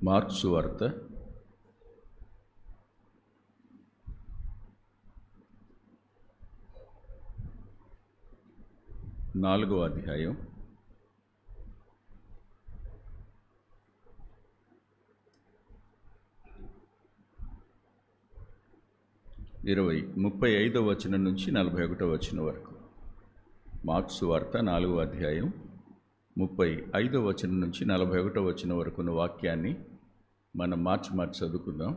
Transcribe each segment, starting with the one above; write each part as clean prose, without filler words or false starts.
Mark సువార్త 4వ అధ్యాయం 35వ వచనం నుంచి 41వ వచనం వరకు. మార్కు సువార్త 4వ అధ్యాయం 35వ వచనం నుంచి 41వ వచనం వరకు ఉన్న వాక్యాన్ని మనం మార్చి చదువుకుందాం.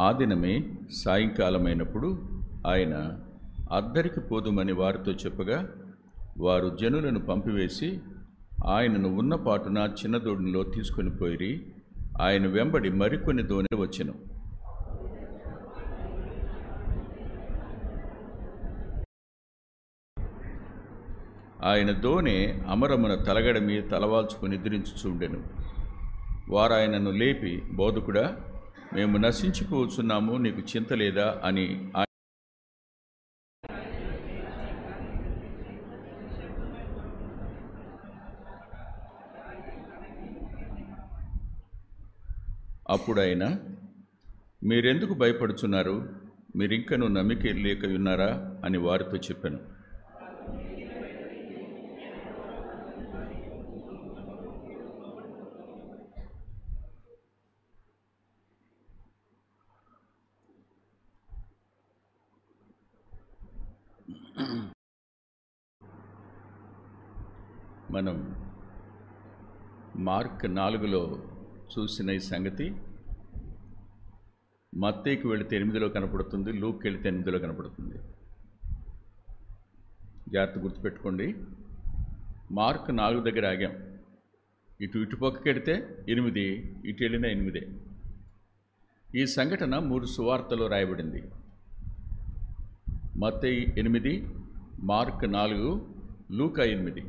ఆ దినమే సాయంకాలమైనప్పుడు ఆయన అద్దరికి పోదుమని వారితో చెప్పగా, వారు జనులను పంపివేసి ఆయనను ఉన్న పాటున చిన్న దోణిలో తీసుకొని పోయి ఆయన వెంబడి మరికొన్ని దోణి వచ్చెను. ఆయన దోణి అమరమున తలగడ మీద తలవాల్చుకుని నిద్రించుచుండెను. వారు ఆయనను లేపి, బోధకుడా, మేము నశించిపోతున్నాము, నీకు చింత లేదా అని అప్పుడు ఆయన, మీరెందుకు భయపడుచున్నారు? మీరింకను నమ్మిక లేక ఉన్నారా అని వారితో చెప్పాను. మనం మార్క్ 4లో చూసిన ఈ సంగతి మత్తయికి వెళితే 8లో కనపడుతుంది, లూక్కి వెళితే 8లో కనపడుతుంది. జాగ్రత్త గుర్తుపెట్టుకోండి. మార్క్ 4 దగ్గర ఆగాం. ఇటు పక్కకి వెళితే 8, ఇటు వెళ్ళినా 8. ఈ సంఘటన 3 సువార్తలో రాయబడింది. మత్తయి 8, మార్క్ 4, లూకా 8.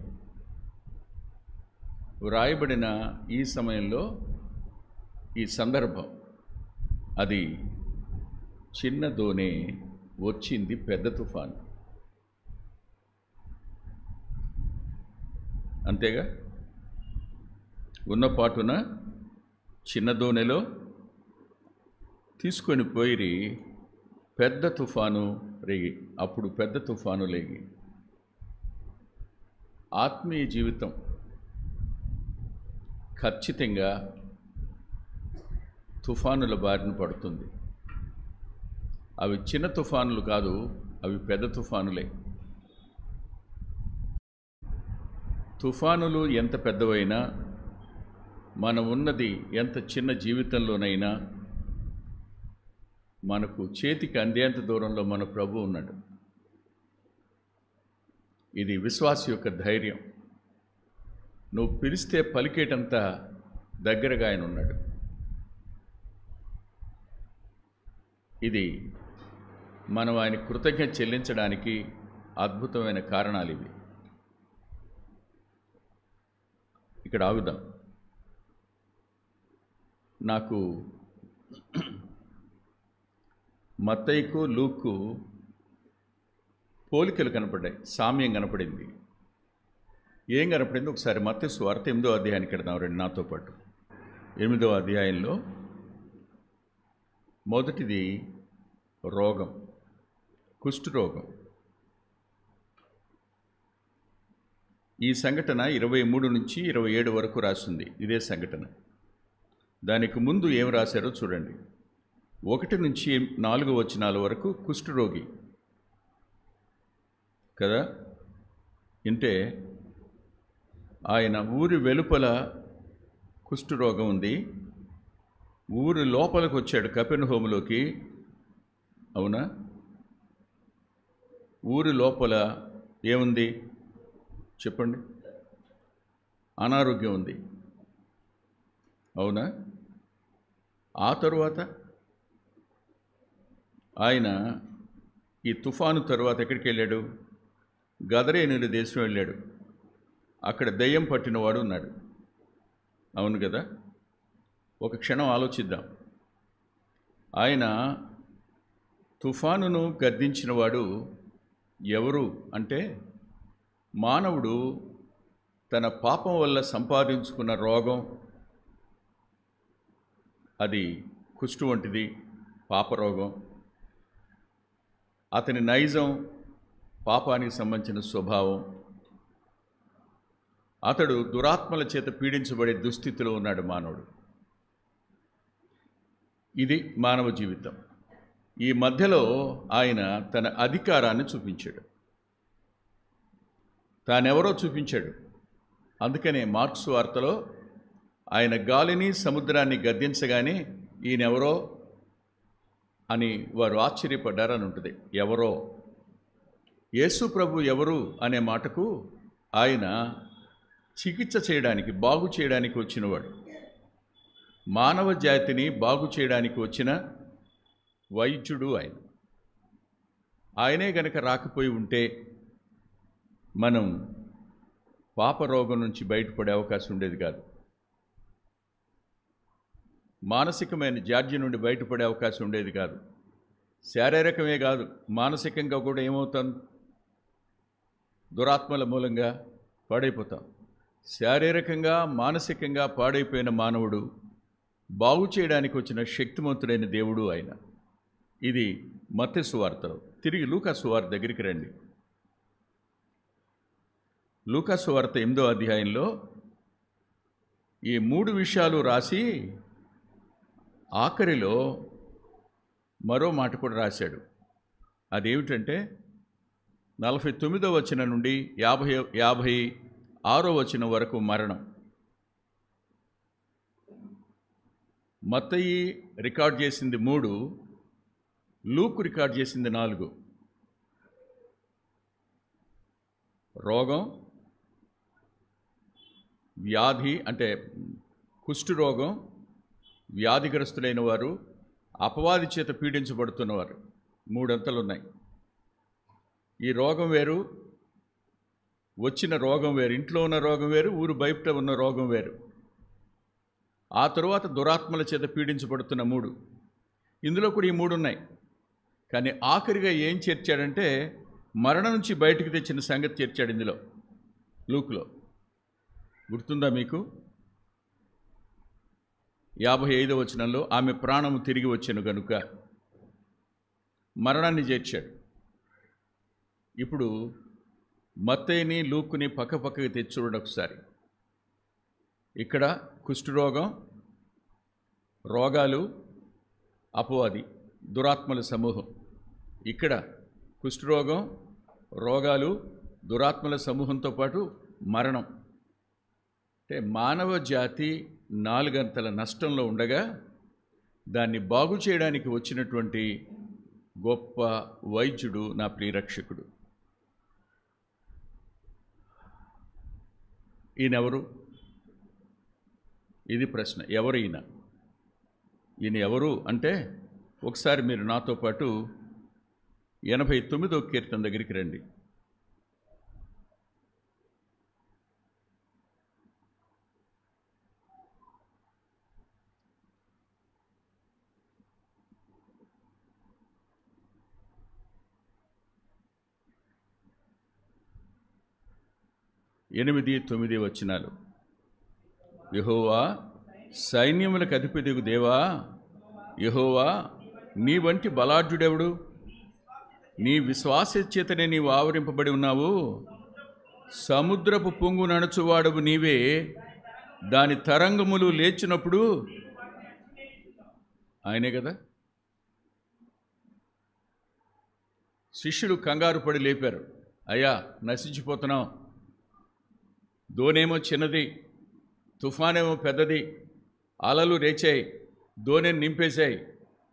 వ్రాయబడిన ఈ సమయంలో ఈ సందర్భం అది చిన్న దోణి వచ్చింది పెద్ద తుఫాను. అంతేగా, ఉన్నపాటున చిన్న దోణిలో తీసుకొని పోయి పెద్ద తుఫాను రేగి, అప్పుడు పెద్ద తుఫాను లేగి. ఆత్మీయ జీవితం ఖచ్చితంగా తుఫానుల బారిన పడుతుంది. అవి చిన్న తుఫానులు కాదు, అవి పెద్ద తుఫానులే. తుఫానులు ఎంత పెద్దవైనా, మనం ఉన్నది ఎంత చిన్న జీవితంలోనైనా, మనకు చేతికి అందేంత దూరంలో మన ప్రభు ఉన్నాడు. ఇది విశ్వాసి యొక్క ధైర్యం. నువ్వు పిలిస్తే పలికేటంత దగ్గరగా ఆయన ఉన్నాడు. ఇది మనం ఆయన కృతజ్ఞత చెల్లించడానికి అద్భుతమైన కారణాలు ఇవి. ఇక్కడ ఆగుదాం. నాకు మత్తయికు లూకు పోలికలు కనపడ్డాయి, సామ్యం కనపడింది. ఏం కనపడింది? ఒకసారి మత్తయి సువార్త 8వ అధ్యాయానికి వెళ్దాం రండి నాతో పాటు. 8వ అధ్యాయంలో మొదటిది రోగం, కుష్ఠరోగం. ఈ సంఘటన 23 నుంచి 27 వరకు రాసింది. ఇదే సంఘటన. దానికి ముందు ఏం రాశారో చూడండి. 1 నుంచి 4 వచనాల వరకు కుష్ఠరోగి కదా. అంటే ఆయన ఊరి వెలుపల కుష్ఠరోగం ఉంది, ఊరి లోపలికి వచ్చాడు కపెర్నహూములోకి. అవునా? ఊరి లోపల ఏముంది చెప్పండి? అనారోగ్యం ఉంది. అవునా? ఆ తరువాత ఆయన ఈ తుఫాను తరువాత ఎక్కడికి వెళ్ళాడు? గదరేనుల దేశం వెళ్ళాడు. అక్కడ దయ్యం పట్టినవాడు ఉన్నాడు. అవును కదా? ఒక క్షణం ఆలోచిద్దాం. ఆయన తుఫానును గద్దించినవాడు ఎవరు అంటే మానవుడు తన పాపం వల్ల సంపాదించుకున్న రోగం, అది కుష్టు వంటిది, పాపరోగం. అతని నైజం, పాపానికి సంబంధించిన స్వభావం. అతడు దురాత్మల చేత పీడించబడే దుస్థితిలో ఉన్నాడు మానవుడు. ఇది మానవ జీవితం. ఈ మధ్యలో ఆయన తన అధికారాన్ని చూపించాడు, తానెవరో చూపించాడు. అందుకనే మార్క్స్ వార్తలో ఆయన గాలిని సముద్రాన్ని గద్దించగానే ఈయనెవరో అని వారు ఆశ్చర్యపడ్డారని ఉంటుంది. ఎవరో, యేసు ప్రభు ఎవరు అనే మాటకు ఆయన చికిత్స చేయడానికి, బాగు చేయడానికి వచ్చినవాడు. మానవ జాతిని బాగు చేయడానికి వచ్చిన వైద్యుడు ఆయన. ఆయనే గనక రాకపోయి ఉంటే మనం పాపరోగం నుంచి బయటపడే అవకాశం ఉండేది కాదు. మానసికమైన జాడ్యం నుండి బయటపడే అవకాశం ఉండేది కాదు. శారీరకమే కాదు, మానసికంగా కూడా ఏమవుతాం? దురాత్మల మూలంగా పాడైపోతాం. శారీరకంగా, మానసికంగా పాడైపోయిన మానవుడు బాగు చేయడానికి వచ్చిన శక్తిమంతుడైన దేవుడు ఆయన. ఇది మత్తయి సువార్తలో. తిరిగి లూకా సువార్త దగ్గరికి రండి. లూకా సువార్త 8వ అధ్యాయంలో ఈ 3 విషయాలు రాసి ఆఖరిలో మరో మాట కూడా రాశాడు. అదేమిటంటే 49వ వచనం నుండి 56వ వచనం వరకు మరణం. మత్తయి రికార్డ్ చేసింది 3, లూకు రికార్డ్ చేసింది 4. రోగం, వ్యాధి అంటే కుష్టు రోగం, వ్యాధిగ్రస్తులైన వారు, అపవాది చేత పీడించబడుతున్నవారు, 3 అంతలు ఉన్నాయి. ఈ రోగం వేరు, వచ్చిన రోగం వేరు. ఇంట్లో ఉన్న రోగం వేరు, ఊరు బయట ఉన్న రోగం వేరు. ఆ తరువాత దురాత్మల చేత పీడించబడుతున్న 3. ఇందులో కూడా ఈ 3 ఉన్నాయి. కానీ ఆఖరిగా ఏం చేర్చాడంటే మరణం నుంచి బయటకు తెచ్చిన సంగతి చేర్చాడు ఇందులో, లూకులో. గుర్తుందా మీకు? 55వ వచనంలో ఆమె ప్రాణము తిరిగి వచ్చెను గనుక మరణాన్ని చేర్చాడు. ఇప్పుడు మత్తయిని, లూకుని పక్కపక్కకి తెచ్చి చూడండి ఒకసారి. ఇక్కడ కుష్ఠరోగం, రోగాలు, అపవాది, దురాత్మల సమూహం. ఇక్కడ కుష్ఠరోగం, రోగాలు, దురాత్మల సమూహంతో పాటు మరణం. అంటే మానవ జాతి 4 అంతల నష్టంలో ఉండగా దాన్ని బాగు చేయడానికి వచ్చినటువంటి గొప్ప వైద్యుడు నా ప్రియరక్షకుడు. ఈయనెవరు? ఇది ప్రశ్న. ఎవరు ఈయన? ఈయన ఎవరు అంటే ఒకసారి మీరు నాతో పాటు 89వ కీర్తన దగ్గరికి రండి. ఎనిమిది 9 వచనాలు. యెహోవా సైన్యములకు అధిపతిగు దేవా, యెహోవా నీ వంటి బలాఢ్యుడెవడు? నీ విశ్వాసచేతనే నీవు ఆవరింపబడి ఉన్నావు. సముద్రపు పొంగు నడుచువాడవు నీవే. దాని తరంగములు లేచినప్పుడు ఆయనే కదా. శిష్యులు కంగారు పడి లేపారు. అయ్యా, నశించిపోతున్నాం. దోనేమో చిన్నది, తుఫానేమో పెద్దది, అలలు రేచాయి, దోణిని నింపేశాయి,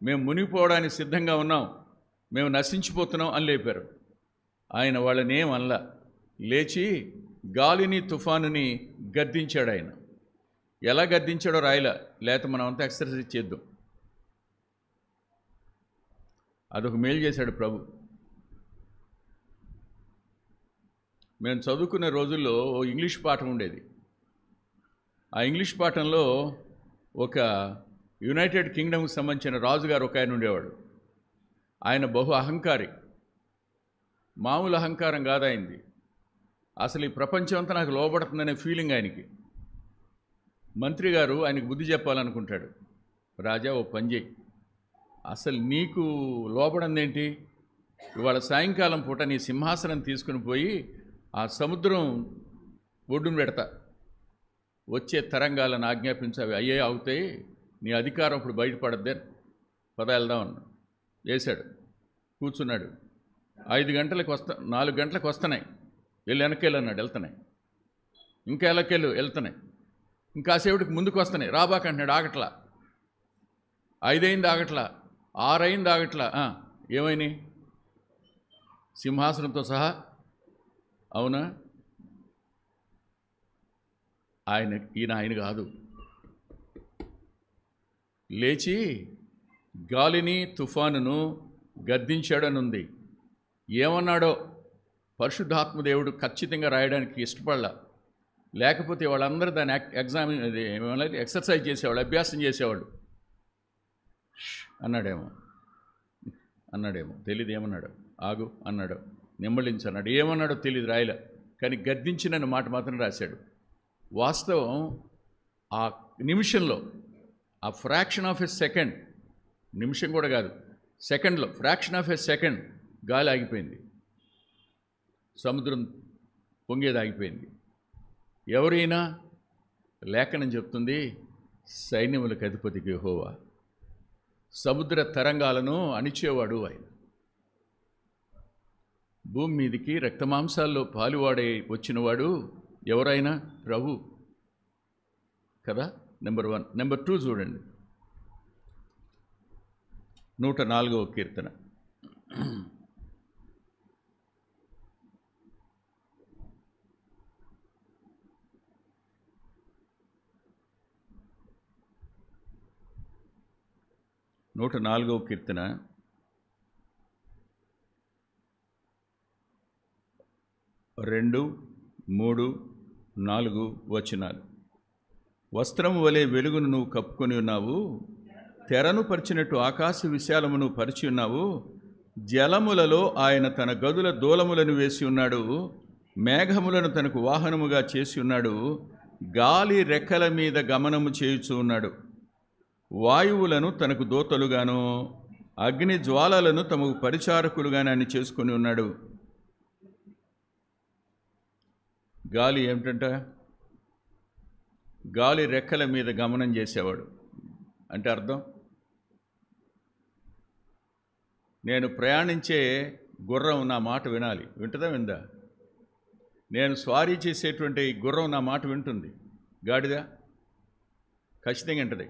మేము మునిగిపోవడానికి సిద్ధంగా ఉన్నాం, మేము నశించిపోతున్నాం అని లేపారు. ఆయన వాళ్ళని ఏమనలా, లేచి గాలిని తుఫానుని గద్దించాడు. ఆయన ఎలా గద్దించాడో రాయలా, లేకపోతే మనం అంతా ఎక్సర్సైజ్ చేద్దాం. అదొక మేలు చేశాడు ప్రభు. మేము చదువుకునే రోజుల్లో ఓ ఇంగ్లీష్ పాఠం ఉండేది. ఆ ఇంగ్లీష్ పాఠంలో ఒక యునైటెడ్ కింగ్డమ్కి సంబంధించిన రాజుగారు ఒక ఆయన ఉండేవాడు. ఆయన బహు అహంకారి. మామూలు అహంకారం కాదు ఆయనది. అసలు ఈ ప్రపంచం అంతా నాకు లోబడుతుందనే ఫీలింగ్ ఆయనకి. మంత్రి గారు ఆయనకు బుద్ధి చెప్పాలనుకుంటాడు. రాజా, ఓ పని చేయి, అసలు నీకు లోబడందేంటి? ఇవాళ సాయంకాలం పూట నీ సింహాసనం తీసుకుని పోయి ఆ సముద్రం ఒడ్డును పెడతా, వచ్చే తరంగాలను ఆజ్ఞాపించి అవి అయ్యే అవుతాయి, నీ అధికారం ఇప్పుడు బయటపడద్దే, పద వెళ్దాం అన్నాడు. వేశాడు, కూర్చున్నాడు. 5 గంటలకు 4 గంటలకు వస్తున్నాయి, వెళ్ళి వెనకెళ్ళు అన్నాడు, వెళ్తున్నాయి. ఇంకా వెళ్తున్నాయి. ఇంకాసేపటికి ముందుకు వస్తున్నాయి, రాబాకంటున్నాడు, ఆగట్లా. 5 అయింది ఆగట్లా, 6 అయింది ఆగట్లా. ఏమైనాయి? సింహాసనంతో సహా. అవునా? ఆయన కాదు. లేచి గాలిని తుఫానును గద్దించాడని ఉంది. ఏమన్నాడో పరిశుద్ధాత్మదేవుడు ఖచ్చితంగా రాయడానికి ఇష్టపడలా. లేకపోతే వాళ్ళందరూ దాన్ని ఎక్సర్సైజ్ చేసేవాళ్ళు, అభ్యాసం చేసేవాళ్ళు. అన్నాడేమో తెలియదు. ఏమన్నాడు? ఆగు అన్నాడు, నిమ్మళించన్నాడు, ఏమన్నాడో తెలియదు, రాయలే. కానీ గద్దించిన మాట మాత్రం రాశాడు. వాస్తవం ఆ నిమిషంలో, ఆ ఫ్రాక్షన్ ఆఫ్ ఎ సెకండ్, నిమిషం కూడా కాదు, సెకండ్లో, ఫ్రాక్షన్ ఆఫ్ ఎ సెకండ్ గాలి ఆగిపోయింది, సముద్రం పొంగేది ఆగిపోయింది. ఎవరైనా లేఖనం చెప్తుంది, సైన్యములకు అధిపతికి యెహోవా, సముద్ర తరంగాలను అణిచేవాడు ఆయన. భూమి మీదికి రక్తమాంసాల్లో పాలువాడై వచ్చినవాడు ఎవరైనా ప్రభు కదా. నెంబర్ 1. నెంబర్ 2 చూడండి, 104వ కీర్తన. నూట 4వ కీర్తన 2, 3, 4 వచనాలు. వస్త్రము వలె వెలుగును నువ్వు కప్పుకొని ఉన్నావు, తెరను పరిచినట్టు ఆకాశ విశాలమును పరిచి ఉన్నావు. జలములలో ఆయన తన గదుల దూలములను వేసి ఉన్నాడు, మేఘములను తనకు వాహనముగా చేసి ఉన్నాడు. గాలి రెక్కల మీద గమనము చేయుచూ ఉన్నాడు. వాయువులను తనకు దూతలుగాను, అగ్ని జ్వాలలను తమకు పరిచారకులుగాను ఆయన చేసుకొని ఉన్నాడు. గాలి ఏమిటంట? గాలి రెక్కల మీద గమనం చేసేవాడు అంటే అర్థం, నేను ప్రయాణించే గుర్రం నా మాట వినాలి. వింటుందా? విందా? నేను స్వారీ చేసేటువంటి గుర్రం నా మాట వింటుంది. గాడిద ఖచ్చితంగా వింటుంది.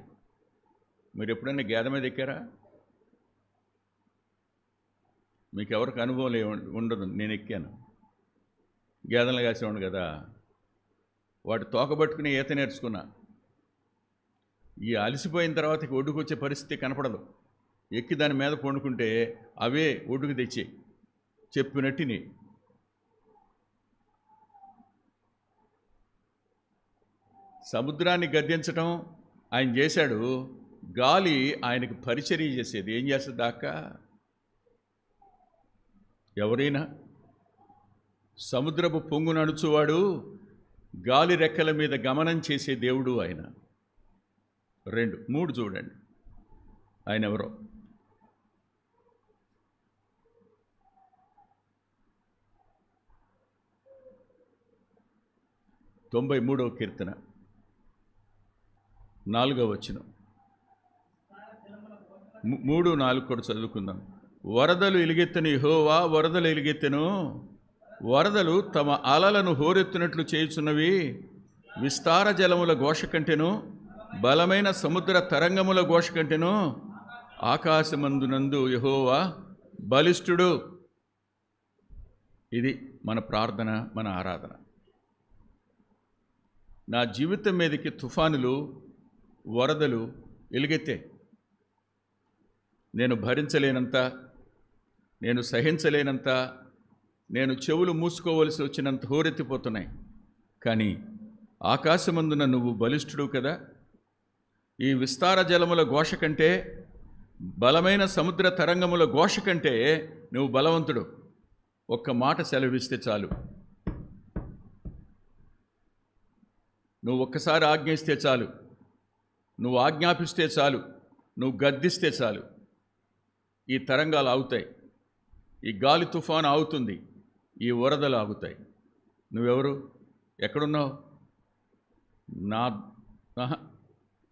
మీరు ఎప్పుడైనా గేదె మీద ఎక్కారా? మీకు ఎవరికి అనుభవం ఉండదు. నేను ఎక్కాను, గేదెలు కాసేవాడు కదా, వాటి తోకబట్టుకుని ఈత నేర్చుకున్నా. ఈ అలసిపోయిన తర్వాత ఒడ్డుకు వచ్చే పరిస్థితి కనపడదు. ఎక్కి దాని మీద పండుకుంటే అవే ఒడ్డుకు తెచ్చి చెప్పినట్టుని. సముద్రాన్ని గద్దించటం ఆయన చేశాడు. గాలి ఆయనకు పరిచర్య చేసేది. ఏం చేస్తుంది దాకా? ఎవరైనా సముద్రపు పొంగు నడుచువాడు, గాలి రెక్కల మీద గమనం చేసే దేవుడు ఆయన. 2, 3 చూడండి, ఆయన ఎవరో. తొంభై 93వ కీర్తన 4వ వచనం, 3, 4 కూడా చదువుకుందాం. వరదలు ఎలుగెత్తెను యెహోవా, వరదలు ఎలుగెత్తెను, వరదలు తమ అలలను హోరెత్తునట్లు చేయుచున్నవి. విస్తార జలముల ఘోష కంటెను, బలమైన సముద్ర తరంగముల ఘోష కంటెను. ఆకాశమందునందు యెహోవా బలిష్ఠుడు. ఇది మన ప్రార్థన, మన ఆరాధన. నా జీవితం మీదకి తుఫానులు, వరదలు ఎలుగెత్తే, నేను భరించలేనంత, నేను సహించలేనంత, నేను చెవులు మూసుకోవలసి వచ్చినంత హోరెత్తిపోతున్నాయి. కానీ ఆకాశమందున నువ్వు బలిష్ఠుడు కదా. ఈ విస్తార జలముల ఘోష కంటే, బలమైన సముద్ర తరంగముల ఘోష కంటే నువ్వు బలవంతుడు. ఒక్క మాట సెలవిస్తే చాలు, నువ్వు ఒక్కసారి ఆజ్ఞిస్తే చాలు, నువ్వు ఆజ్ఞాపిస్తే చాలు, నువ్వు గద్దిస్తే చాలు, ఈ తరంగాలు ఆగుతాయి, ఈ గాలి తుఫాను ఆగుతుంది, ఈ వరదలు ఆగుతాయి. నువ్వెవరు? ఎక్కడున్నావు?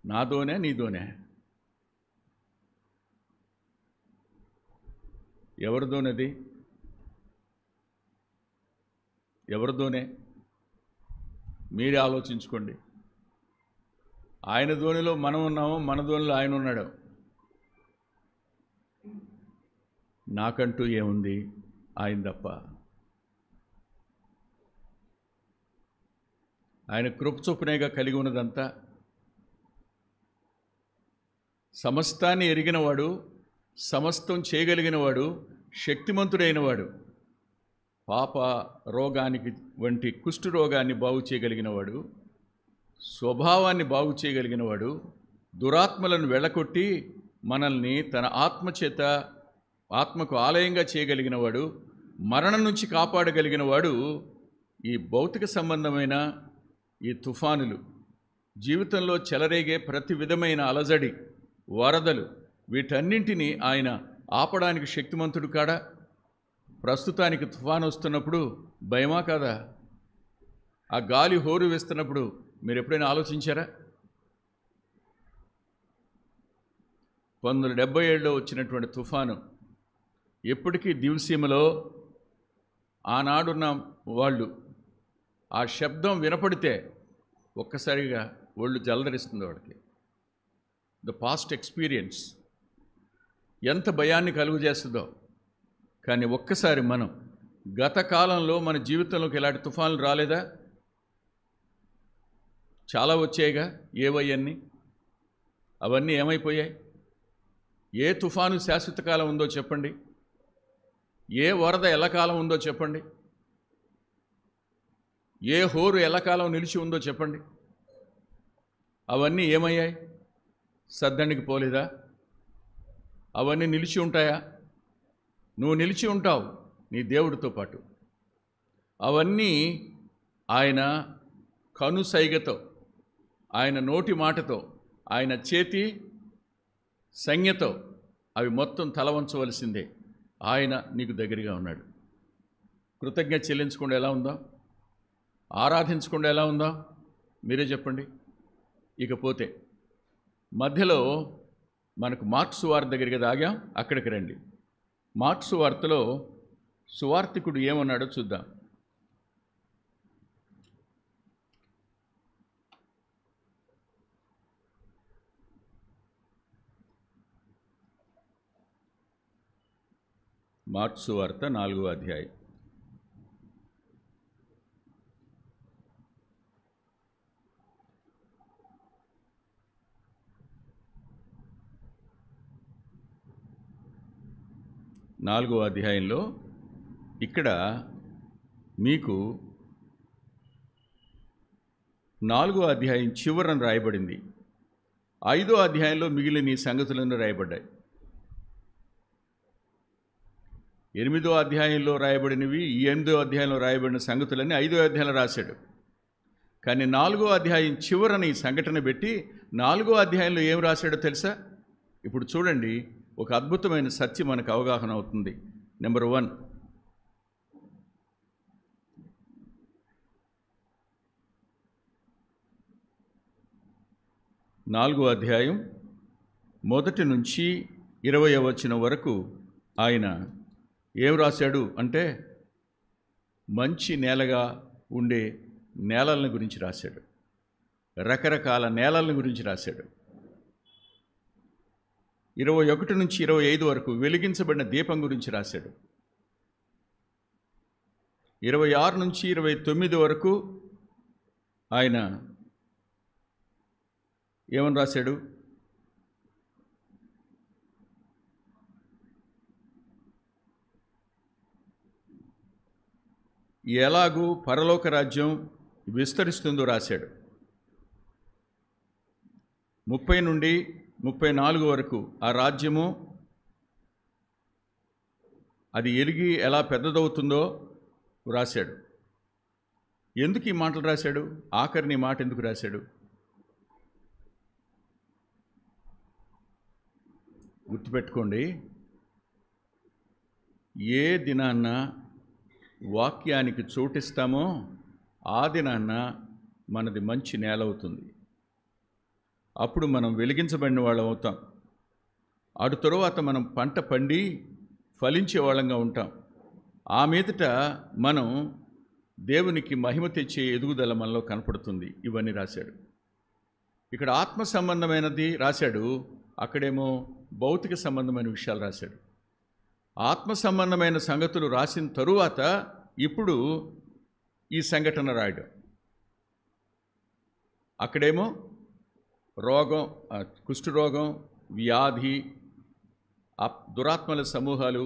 నాదోనే నీదోనే? ఎవరిదోనది? ఎవరిదోనే? మీరే ఆలోచించుకోండి. ఆయన ధోనిలో మనం ఉన్నాము, మన ధోనిలో ఆయన ఉన్నాడు. నాకంటూ ఏముంది? ఆయన తప్ప. ఆయన కృప చొప్పునేగా కలిగి ఉన్నదంతా. సమస్తాన్ని ఎరిగినవాడు, సమస్తం చేయగలిగినవాడు, శక్తిమంతుడైనవాడు, పాప రోగానికి వంటి కుష్టు రోగాన్ని బాగు చేయగలిగినవాడు, స్వభావాన్ని బాగు చేయగలిగినవాడు, దురాత్మలను వెళ్ళకొట్టి మనల్ని తన ఆత్మచేత ఆత్మకు ఆలయంగా చేయగలిగినవాడు, మరణం నుంచి కాపాడగలిగినవాడు. ఈ భౌతిక సంబంధమైన ఈ తుఫానులు, జీవితంలో చెలరేగే ప్రతి విధమైన అలజడి, వరదలు, వీటన్నింటినీ ఆయన ఆపడానికి శక్తిమంతుడు కాడా? ప్రస్తుతానికి తుఫాను వస్తున్నప్పుడు భయమా కాదా? ఆ గాలి హోరు వేస్తున్నప్పుడు మీరు ఎప్పుడైనా ఆలోచించారా? 1977లో వచ్చినటువంటి తుఫాను ఎప్పటికీ దివిసీమలో ఆనాడున్న వాళ్ళు ఆ శబ్దం వినపడితే ఒక్కసారిగా ఒళ్ళు జలదరిస్తుంది వాడికి. ద పాస్ట్ ఎక్స్పీరియన్స్ ఎంత భయాన్ని కలుగు చేస్తుందో. కానీ ఒక్కసారి మనం గత కాలంలో మన జీవితంలోకి ఇలాంటి తుఫాన్లు రాలేదా? చాలా వచ్చాయిగా. ఏవన్నీ? అవన్నీ ఏమైపోయాయి? ఏ తుఫాను శాశ్వత కాలం ఉందో చెప్పండి? ఏ వరద ఎల్లకాలం ఉందో చెప్పండి? ఏ హోరు ఎల్లకాలం నిలిచి ఉందో చెప్పండి? అవన్నీ ఏమయ్యాయి? సద్దండికి పోలేదా? అవన్నీ నిలిచి ఉంటాయా? నువ్వు నిలిచి ఉంటావు నీ దేవుడితో పాటు. అవన్నీ ఆయన కనుసైగతో, ఆయన నోటి మాటతో, ఆయన చేతి సంజ్ఞతో అవి మొత్తం తలవంచవలసిందే. ఆయన నీకు దగ్గరగా ఉన్నాడు. కృతజ్ఞత చెల్లించకుండా ఎలా ఉందో? ఆరాధించకుండా ఎలా ఉందో? మీరే చెప్పండి. ఇకపోతే మధ్యలో మనకు మార్క్స్ వార్త దగ్గరికి ఆగాం. అక్కడికి రండి. మార్క్స్ వార్తలో సువార్తికుడు ఏమన్నాడో చూద్దాం. మార్క్స్ వార్త 4వ అధ్యాయం. నాలుగో అధ్యాయంలో ఇక్కడ మీకు 4వ అధ్యాయం చివరన రాయబడింది. 5వ అధ్యాయంలో మిగిలిన ఈ సంగతులను రాయబడ్డాయి. 8వ అధ్యాయంలో రాయబడినవి, ఈ 8వ అధ్యాయంలో రాయబడిన సంగతులన్నీ 5వ అధ్యాయంలో రాశాడు. కానీ 4వ అధ్యాయం చివరన ఈ సంఘటన పెట్టి 4వ అధ్యాయంలో ఏం రాశాడో తెలుసా? ఇప్పుడు చూడండి, ఒక అద్భుతమైన సత్యం మనకు అవగాహన అవుతుంది. నెంబర్ 1, 4వ అధ్యాయం 1 నుంచి 20వ వచనం వరకు ఆయన ఏం రాశాడు అంటే, మంచి నేలగా ఉండే నేలలను గురించి రాశాడు. రకరకాల నేలలను గురించి రాశాడు. 21 నుంచి 25 వరకు వెలిగించబడిన దీపం గురించి రాశాడు. 26 నుంచి 29 వరకు ఆయన ఏమని రాశాడు? ఎలాగూ పరలోక రాజ్యం విస్తరిస్తుందో రాశాడు. 30 నుండి 34 వరకు ఆ రాజ్యము అది ఎలిగి ఎలా పెద్దదవుతుందో రాశాడు. ఎందుకు ఈ మాటలు రాశాడు? ఆఖరిని మాట ఎందుకు రాశాడు? గుర్తుపెట్టుకోండి, ఏ దినాన్న వాక్యానికి చోటిస్తామో ఆ దినాన్న మనది మంచి నేల అవుతుంది. అప్పుడు మనం వెలిగించబడిన వాళ్ళం అవుతాం. అటు తరువాత మనం పంట పండి ఫలించే వాళ్ళంగా ఉంటాం. ఆ మీదట మనం దేవునికి మహిమ తెచ్చే ఎదుగుదల మనలో కనపడుతుంది. ఇవన్నీ రాశాడు. ఇక్కడ ఆత్మ సంబంధమైనది రాశాడు, అక్కడేమో భౌతిక సంబంధమైన విషయాలు రాశాడు. ఆత్మ సంబంధమైన సంగతులు రాసిన తరువాత ఇప్పుడు ఈ సంఘటన రాయడం. అక్కడేమో రోగం, కుష్ఠరోగం, వ్యాధి, దురాత్మల సమూహాలు,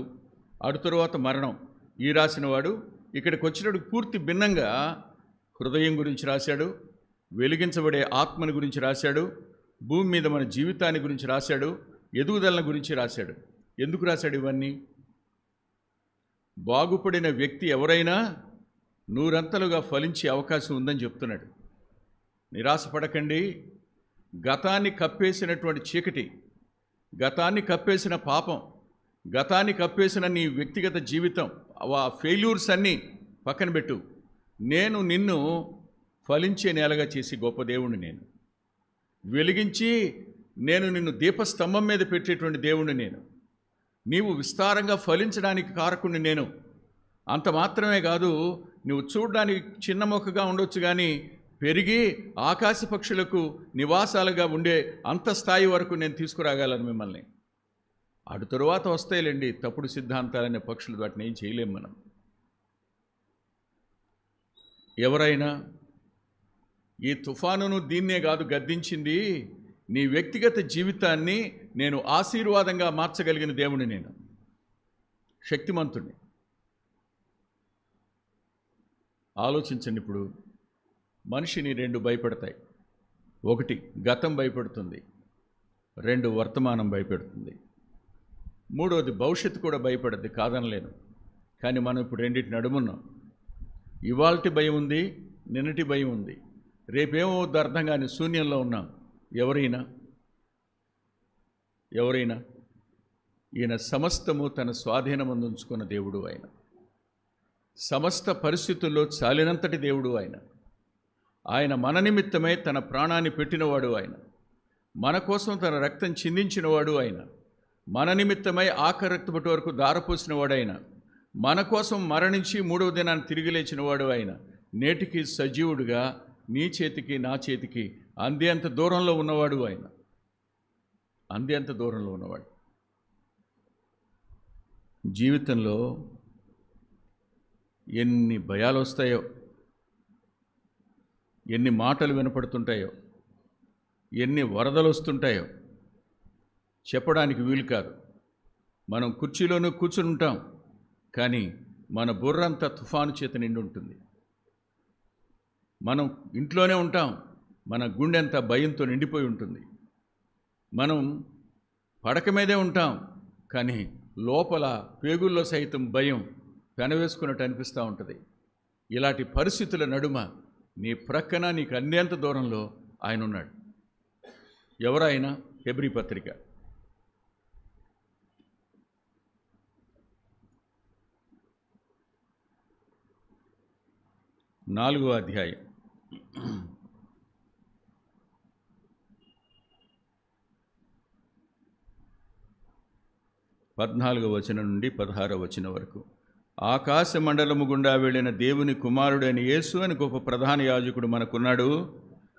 అటు తరువాత మరణం ఈ రాసినవాడు ఇక్కడికి వచ్చినప్పుడు పూర్తి భిన్నంగా హృదయం గురించి రాశాడు, వెలిగించబడే ఆత్మని గురించి రాశాడు, భూమి మీద మన జీవితాన్ని గురించి రాశాడు, ఎదుగుదల గురించి రాశాడు. ఎందుకు రాశాడు ఇవన్నీ? బాగుపడిన వ్యక్తి ఎవరైనా నూరంతలుగా ఫలించే అవకాశం ఉందని చెప్తున్నాడు. నిరాశపడకండి. గతాన్ని కప్పేసినటువంటి చీకటి, గతాన్ని కప్పేసిన పాపం, గతాన్ని కప్పేసిన నీ వ్యక్తిగత జీవితం, ఆ ఫెయిల్యూర్స్ అన్నీ పక్కన పెట్టు. నేను నిన్ను ఫలించే నేలగా చేసి గొప్ప దేవుణ్ణి, నేను వెలిగించి నేను నిన్ను దీపస్తంభం మీద పెట్టేటువంటి దేవుణ్ణి, నేను నీవు విస్తారంగా ఫలించడానికి కారకుణ్ణి నేను. అంత మాత్రమే కాదు, నువ్వు చూడడానికి చిన్న మొక్కగా ఉండొచ్చు, కానీ పెరిగి ఆకాశ పక్షులకు నివాసాలుగా ఉండే అంత స్థాయి వరకు నేను తీసుకురాగలను మిమ్మల్ని. అటు తరువాత వస్తాయిలేండి తప్పుడు సిద్ధాంతాలనే పక్షులు, వాటిని ఏం చేయలేం మనం. ఎవరైనా ఈ తుఫానును దీన్నే కాదు గద్దించింది, నీ వ్యక్తిగత జీవితాన్ని నేను ఆశీర్వాదంగా మార్చగలిగిన దేవుని, నేను శక్తిమంతుడిని. ఆలోచించండి. ఇప్పుడు మనిషిని రెండు భయపెడతాయి. ఒకటి గతం భయపెడుతుంది, రెండు వర్తమానం భయపెడుతుంది, మూడోది భవిష్యత్తు కూడా భయపడుద్ది, కాదనలేను. కానీ మనం ఇప్పుడు రెండింటిని నడుమున్నాం. ఇవాల్టి భయం ఉంది, నిన్నటి భయం ఉంది, రేపేమవుద్ది అర్థం కాని శూన్యంలో ఉన్నాం. ఎవరైనా ఈయన సమస్తము తన స్వాధీనమందు ఉంచుకున్న దేవుడు ఆయన. సమస్త పరిస్థితుల్లో చాలినంతటి దేవుడు ఆయన. ఆయన మన నిమిత్తమై తన ప్రాణాన్ని పెట్టినవాడు ఆయన. మన కోసం తన రక్తం చిందించినవాడు ఆయన. మన నిమిత్తమై ఆఖరి రక్తపొట్టు వరకు దారపోసినవాడు ఆయన. మన కోసం మరణించి మూడవ దినాన్ని తిరిగి లేచినవాడు ఆయన. నేటికి సజీవుడుగా నీ చేతికి నా చేతికి అందేంత దూరంలో ఉన్నవాడు ఆయన. అందేంత దూరంలో ఉన్నవాడు. జీవితంలో ఎన్ని భయాలు వస్తాయో, ఎన్ని మాటలు వినపడుతుంటాయో, ఎన్ని వరదలు వస్తుంటాయో చెప్పడానికి వీలు కాదు. మనం కుర్చీలోనూ కూర్చుని ఉంటాం, కానీ మన బుర్రంతా తుఫాను చేత నిండి ఉంటుంది. మనం ఇంట్లోనే ఉంటాం, మన గుండెంతా భయంతో నిండిపోయి ఉంటుంది. మనం పడక మీదే ఉంటాం, కానీ లోపల పేగుల్లో సైతం భయం పెనవేసుకున్నట్టు అనిపిస్తూ ఉంటుంది. ఇలాంటి పరిస్థితుల నడుమ నీ ప్రక్కన నీకు అందేంత దూరంలో ఆయన ఉన్నాడు. ఎవరైనా హెబ్రీ పత్రిక 4వ అధ్యాయం 14వ వచనం నుండి 16వ వచనం వరకు. ఆకాశ మండలము గుండా వెళ్ళిన దేవుని కుమారుడైన యేసు అని గొప్ప ప్రధాన యాజకుడు మనకున్నాడు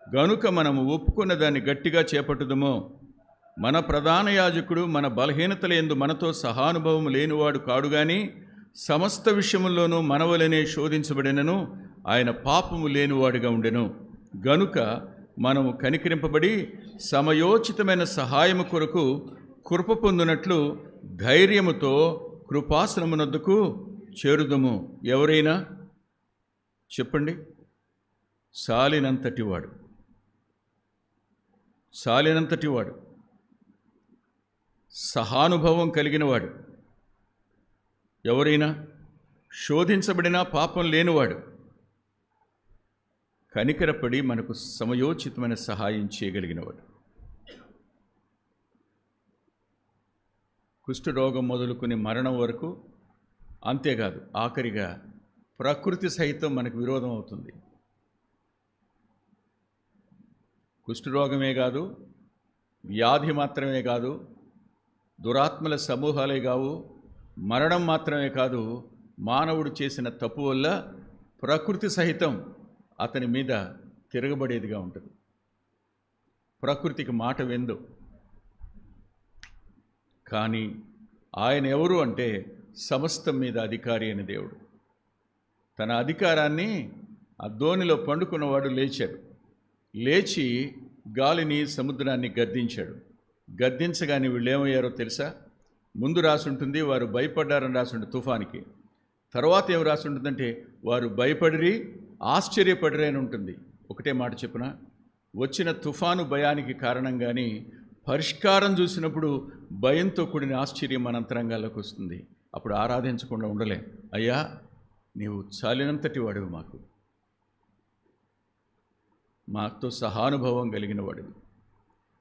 గనుక మనము ఒప్పుకున్న దాన్ని గట్టిగా చేపట్టుదము. మన ప్రధాన యాజకుడు మన బలహీనతలందు మనతో సహానుభవం లేనివాడు కాడు గాని సమస్త విషయముల్లోనూ మనవలనే శోధించబడినను ఆయన పాపము లేనివాడుగా ఉండెను. గనుక మనము కనికరింపబడి సమయోచితమైన సహాయము కొరకు కృప పొందినట్లు ధైర్యముతో కృపాసనమునొద్దకు చేరుదము. ఎవరైనా చెప్పండి. సాలినంతటివాడు, సహానుభవం కలిగినవాడు, ఎవరైనా శోధించబడినా పాపం లేనివాడు కనికరపడి మనకు సమయోచితమైన సహాయం చేయగలిగినవాడు. కుష్ఠరోగం మొదలుకొని మరణం వరకు, అంతేకాదు ఆఖరిగా ప్రకృతి సహితం మనకు విరోధం అవుతుంది. కుష్ఠరోగమే కాదు, వ్యాధి మాత్రమే కాదు, దురాత్మల సమూహాలే కావు, మరణం మాత్రమే కాదు, మానవుడు చేసిన తప్పు వల్ల ప్రకృతి సహితం అతని మీద తిరగబడేదిగా ఉంటుంది. ప్రకృతికి మాట వెందు. కానీ ఆయన ఎవరు అంటే సమస్తం మీద అధికారి అయిన దేవుడు. తన అధికారాన్ని ఆ ధోనిలో పండుకున్నవాడు లేచాడు. లేచి గాలిని, సముద్రాన్ని గద్దించాడు. గద్దించగానే వీళ్ళు ఏమయ్యారో తెలుసా? ముందు రాసుంటుంది వారు భయపడ్డారని రాసుంటుంది తుఫానికి. తర్వాత ఏం రాసుంటుందంటే వారు భయపడిరి, ఆశ్చర్యపడిరి అని ఉంటుంది. ఒకటే మాట చెప్పున, వచ్చిన తుఫాను భయానికి కారణం కానీ పరిష్కారం చూసినప్పుడు భయంతో కూడిన ఆశ్చర్యం మన అంతరంగాల్లోకి వస్తుంది. అప్పుడు ఆరాధించకుండా ఉండలేం. అయ్యా, నీవు చాలినంతటి వాడివి, మాతో సహానుభవం కలిగిన వాడివి.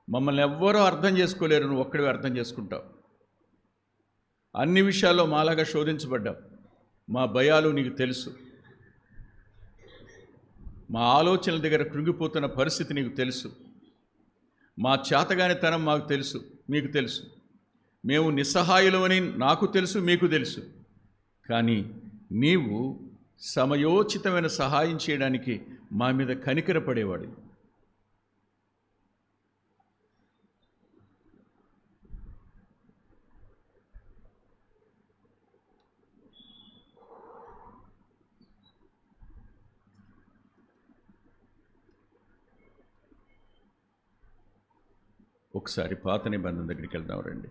మమ్మల్ని ఎవ్వరూ అర్థం చేసుకోలేరు, నువ్వు ఒక్కడివి అర్థం చేసుకుంటావు. అన్ని విషయాల్లో మాలాగా శోధించబడ్డావు. మా భయాలు నీకు తెలుసు. మా ఆలోచనల దగ్గర కృంగిపోతున్న పరిస్థితి నీకు తెలుసు. మా చేతగానితనం మాకు తెలుసు, మీకు తెలుసు. మేము నిస్సహాయులమని నాకు తెలుసు, మీకు తెలుసు. కానీ నీవు సమయోచితమైన సహాయం చేయడానికి మా మీద కనికరపడేవాడు. ఒకసారి పాత నిబంధన దగ్గరికి వెళ్దాం రండి.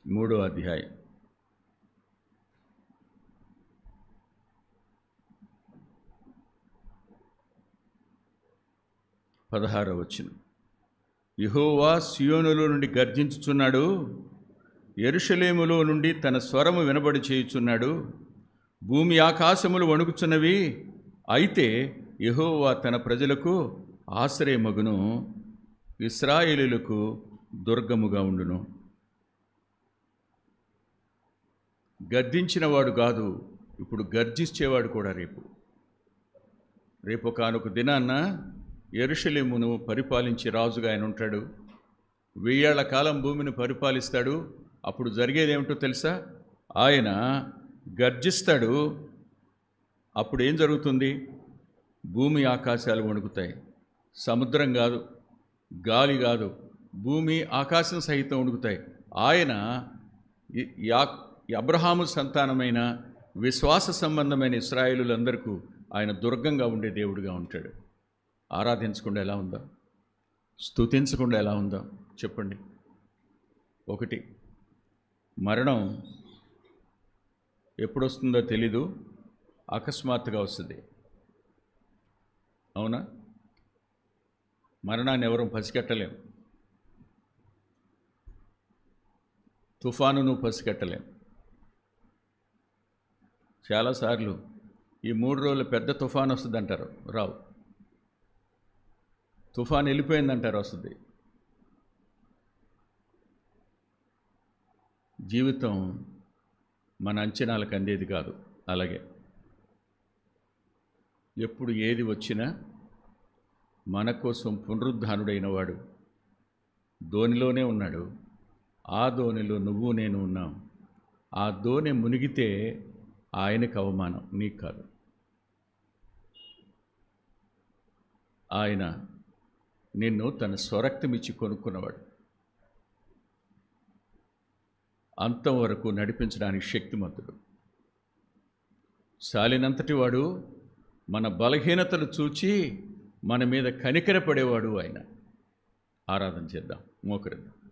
మూడో అధ్యాయం 16వ వచనం. యెహోవా సియోనులో నుండి గర్జించుచున్నాడు, యెరూషలేములో నుండి తన స్వరము వినబడి చేయుచున్నాడు. భూమి ఆకాశములు వణుకుచున్నవి. అయితే యెహోవా తన ప్రజలకు ఆశ్రయమగును, ఇశ్రాయేలీయులకు దుర్గముగా ఉండును. గద్దించినవాడు కాదు, ఇప్పుడు గర్జించేవాడు కూడా. రేపు ఒకానొక దినాన్న యెరూషలేమును పరిపాలించే రాజుగా ఆయన ఉంటాడు. 1000 ఏళ్ల కాలం భూమిని పరిపాలిస్తాడు. అప్పుడు జరిగేది ఏమిటో తెలుసా? ఆయన గర్జిస్తాడు. అప్పుడు ఏం జరుగుతుంది? భూమి ఆకాశాలు వణుకుతాయి. సముద్రం కాదు, గాలి కాదు, భూమి ఆకాశం సహితం వణుకుతాయి. ఆయన అబ్రహాము సంతానమైన విశ్వాస సంబంధమైన ఇశ్రాయేలులందరికీ ఆయన దుర్గంగా ఉండే దేవుడిగా ఉంటాడు. ఆరాధించకుండా ఎలా ఉందా? స్తుతించకుండా ఎలా ఉందా? చెప్పండి. ఒకటి, మరణం ఎప్పుడు వస్తుందో తెలీదు, అకస్మాత్తుగా వస్తుంది. అవునా? మరణాన్ని ఎవరూ పసిగట్టలేం. తుఫానును పసిగట్టలేం. చాలాసార్లు ఈ 3 రోజులు పెద్ద తుఫాను వస్తుంది అంటారు, రావు. తుఫాను వెళ్ళిపోయిందంటారు, వస్తుంది. జీవితం మన అంచనాలకు అందేది కాదు. అలాగే ఎప్పుడు ఏది వచ్చినా మన కోసం పునరుద్ధానుడైన వాడు ధోనిలోనే ఉన్నాడు. ఆ ధోనిలో నువ్వు నేను ఉన్నాం. ఆ ధోని మునిగితే ఆయనకు అవమానం, నీకు కాదు. ఆయన నిన్ను తన స్వరక్తమిచ్చి కొనుక్కున్నవాడు. అంతవరకు నడిపించడానికి శక్తిమంతుడు. సాలినంతటి వాడు, మన బలహీనతలు చూచి మన మీద కనికరపడేవాడు ఆయన. ఆరాధన చేద్దాం, మోకరిద్దాం.